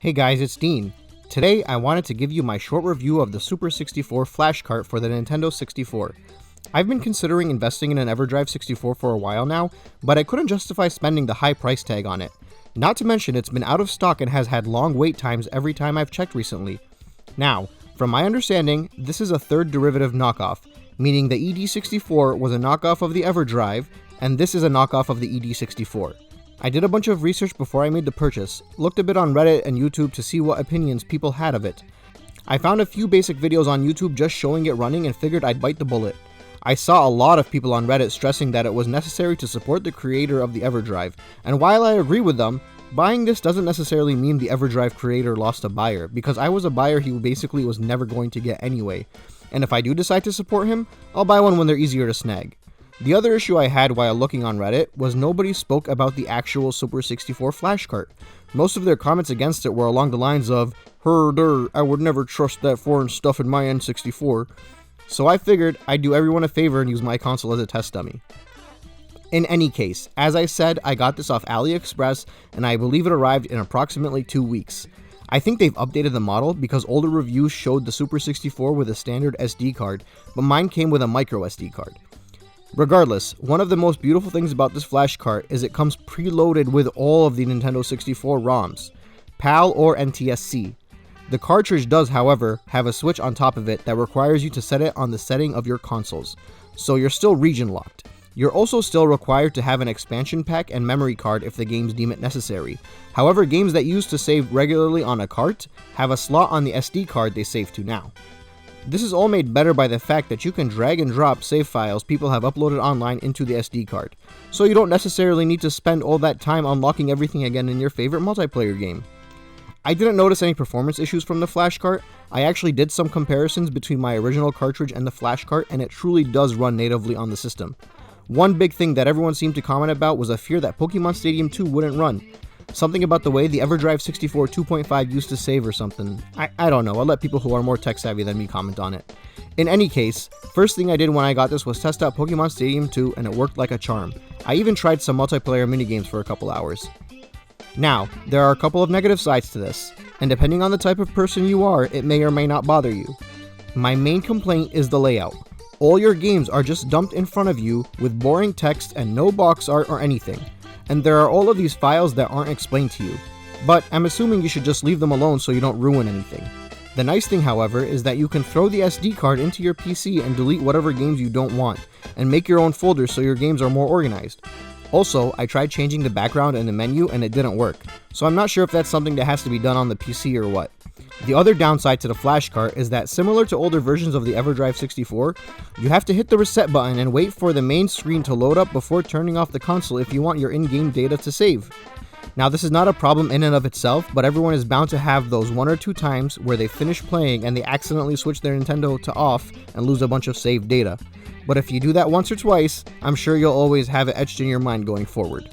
Hey guys, it's Dean. Today I wanted to give you my short review of the Super 64 Flash Cart for the Nintendo 64. I've been considering investing in an EverDrive 64 for a while now, but I couldn't justify spending the high price tag on it. Not to mention it's been out of stock and has had long wait times every time I've checked recently. Now, from my understanding, this is a third derivative knockoff, meaning the ED64 was a knockoff of the EverDrive, and this is a knockoff of the ED64. I did a bunch of research before I made the purchase, looked a bit on Reddit and YouTube to see what opinions people had of it. I found a few basic videos on YouTube just showing it running and figured I'd bite the bullet. I saw a lot of people on Reddit stressing that it was necessary to support the creator of the EverDrive, and while I agree with them, buying this doesn't necessarily mean the EverDrive creator lost a buyer, because I was a buyer he basically was never going to get anyway, and if I do decide to support him, I'll buy one when they're easier to snag. The other issue I had while looking on Reddit was nobody spoke about the actual Super 64 Flash Cart. Most of their comments against it were along the lines of, "Herder, I would never trust that foreign stuff in my N64. So I figured I'd do everyone a favor and use my console as a test dummy. In any case, as I said, I got this off AliExpress and I believe it arrived in approximately 2 weeks. I think they've updated the model because older reviews showed the Super 64 with a standard SD card, but mine came with a micro SD card. Regardless, one of the most beautiful things about this Flash Cart is it comes preloaded with all of the Nintendo 64 ROMs, PAL or NTSC. The cartridge does, however, have a switch on top of it that requires you to set it on the setting of your consoles, so you're still region locked. You're also still required to have an expansion pack and memory card if the games deem it necessary. However, games that used to save regularly on a cart have a slot on the SD card they save to now. This is all made better by the fact that you can drag and drop save files people have uploaded online into the SD card, so you don't necessarily need to spend all that time unlocking everything again in your favorite multiplayer game. I didn't notice any performance issues from the Flash Cart. I actually did some comparisons between my original cartridge and the Flash Cart, and it truly does run natively on the system. One big thing that everyone seemed to comment about was a fear that Pokemon Stadium 2 wouldn't run. Something about the way the EverDrive 64 2.5 used to save or something. I don't know, I'll let people who are more tech savvy than me comment on it. In any case, first thing I did when I got this was test out Pokemon Stadium 2 and it worked like a charm. I even tried some multiplayer minigames for a couple hours. Now, there are a couple of negative sides to this, and depending on the type of person you are, it may or may not bother you. My main complaint is the layout. All your games are just dumped in front of you with boring text and no box art or anything. And there are all of these files that aren't explained to you. But I'm assuming you should just leave them alone so you don't ruin anything. The nice thing, however, is that you can throw the SD card into your PC and delete whatever games you don't want, and make your own folders so your games are more organized. Also, I tried changing the background in the menu and it didn't work, so I'm not sure if that's something that has to be done on the PC or what. The other downside to the Flash Cart is that, similar to older versions of the EverDrive 64, you have to hit the reset button and wait for the main screen to load up before turning off the console if you want your in-game data to save. Now, this is not a problem in and of itself, but everyone is bound to have those 1 or 2 times where they finish playing and they accidentally switch their Nintendo to off and lose a bunch of saved data. But if you do that once or twice, I'm sure you'll always have it etched in your mind going forward.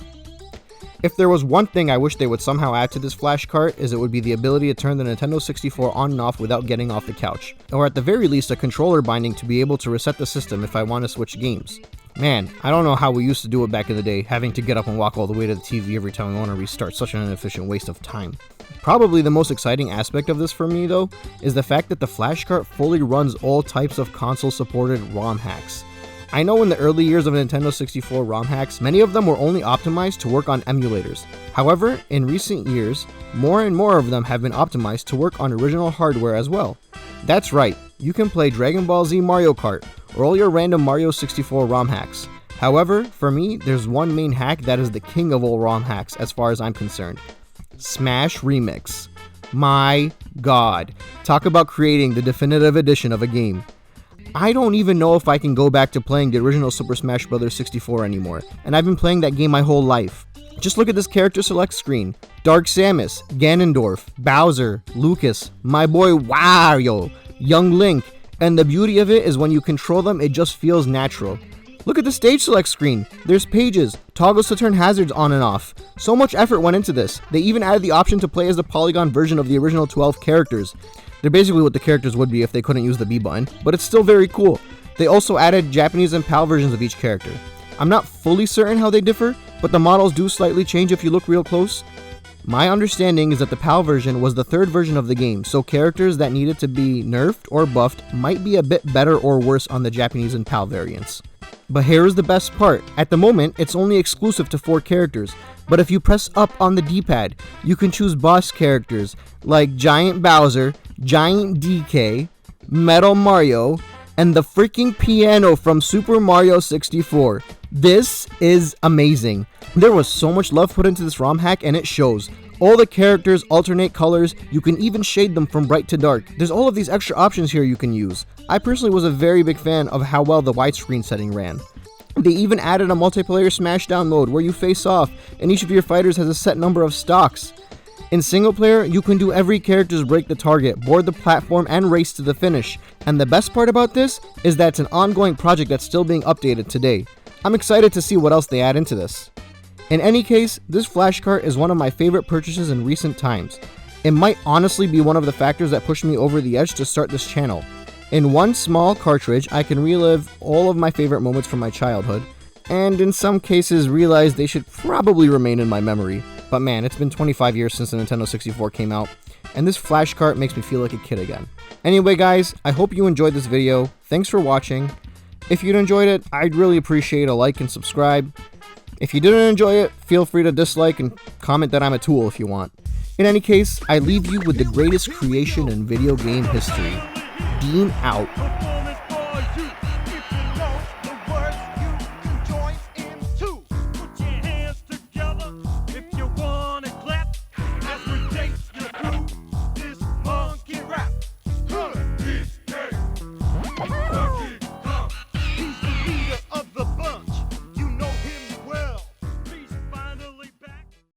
If there was one thing I wish they would somehow add to this Flash Cart, is it would be the ability to turn the Nintendo 64 on and off without getting off the couch, or at the very least a controller binding to be able to reset the system if I want to switch games. Man, I don't know how we used to do it back in the day, having to get up and walk all the way to the TV every time we want to restart, such an inefficient waste of time. Probably the most exciting aspect of this for me though, is the fact that the Flash Cart fully runs all types of console supported ROM hacks. I know in the early years of Nintendo 64 ROM hacks, many of them were only optimized to work on emulators. However, in recent years, more and more of them have been optimized to work on original hardware as well. That's right, you can play Dragon Ball Z Mario Kart, or all your random Mario 64 ROM hacks. However, for me, there's one main hack that is the king of all ROM hacks as far as I'm concerned. Smash Remix. My God. Talk about creating the definitive edition of a game. I don't even know if I can go back to playing the original Super Smash Bros. 64 anymore, and I've been playing that game my whole life. Just look at this character select screen. Dark Samus, Ganondorf, Bowser, Lucas, my boy Wario, Young Link, and the beauty of it is when you control them, it just feels natural. Look at the stage select screen. There's pages, toggles to turn hazards on and off. So much effort went into this. They even added the option to play as the polygon version of the original 12 characters. They're basically what the characters would be if they couldn't use the B button, but it's still very cool. They also added Japanese and PAL versions of each character. I'm not fully certain how they differ, but the models do slightly change if you look real close. My understanding is that the PAL version was the third version of the game, so characters that needed to be nerfed or buffed might be a bit better or worse on the Japanese and PAL variants. But here is the best part. At the moment, it's only exclusive to 4 characters, but if you press up on the D-pad, you can choose boss characters like Giant Bowser, Giant DK, Metal Mario, and the freaking piano from Super Mario 64. This is amazing. There was so much love put into this ROM hack, and it shows. All the characters alternate colors, you can even shade them from bright to dark. There's all of these extra options here you can use. I personally was a very big fan of how well the widescreen setting ran. They even added a multiplayer smashdown mode where you face off, and each of your fighters has a set number of stocks. In single player, you can do every character's break the target, board the platform, and race to the finish. And the best part about this is that it's an ongoing project that's still being updated today. I'm excited to see what else they add into this. In any case, this Flash Cart is one of my favorite purchases in recent times. It might honestly be one of the factors that pushed me over the edge to start this channel. In one small cartridge, I can relive all of my favorite moments from my childhood, and in some cases realize they should probably remain in my memory. But man, it's been 25 years since the Nintendo 64 came out, and this Flash Cart makes me feel like a kid again. Anyway guys, I hope you enjoyed this video. Thanks for watching. If you enjoyed it, I'd really appreciate a like and subscribe. If you didn't enjoy it, feel free to dislike and comment that I'm a tool if you want. In any case, I leave you with the greatest creation in video game history. Beam out.